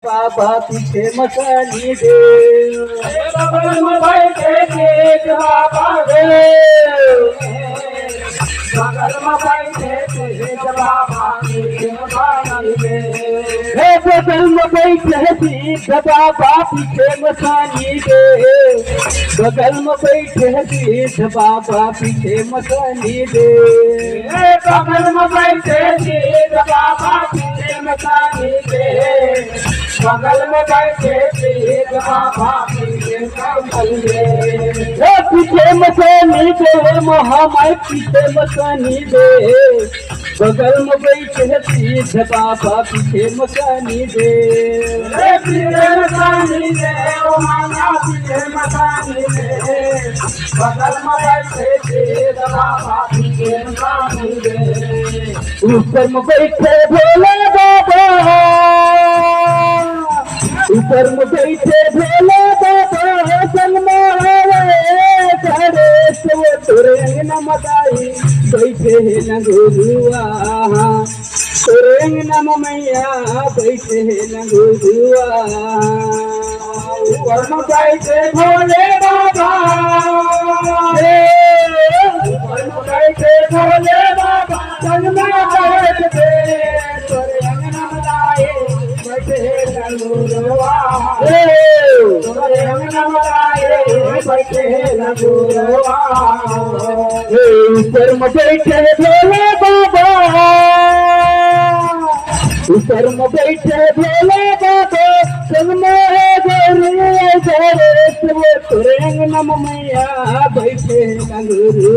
बाबा पीछे मकानी दे बगल में बैठे थे बाबा रे बगल में बैठे थे बाबा पीछे मकानी दे बगल में बैठे थे बाबा पीछे मकानी दे बगल में बैठे थे बाबा पीछे मकानी दे बगल में बैठे थे बाबा पीछे मकानी दे बगल में बैठे थे बाबा पीछे मकानी दे मोहम्मद पीछे मकानी दे बगल में बैठे थे बाबा पीछे मकानी दे पीछे मकानी दे ओ मामा पीछे मकानी दे बगल में बैठे थे बाबा पीछे मकानी दे ऊपर में बैठे भोले बाबा ऊपर में बैठे भोले बाबा तोरे न मदाई बैठे न गुरुआ तोरे न मैया बैठे न गुरुआ ऊपर में बैठे भोले बाबा ऊपर में बैठे भोले बाबा संग में बैठे तोरे न मदाई बैठे न गुरुआ तोरे न मदाई बैठे न गुरुआ ऊपर में बैठे भोले बाबा ऊपर में बैठे भोले बाबा संग में गोरे तोरे नम मैया बैठे न गुरु।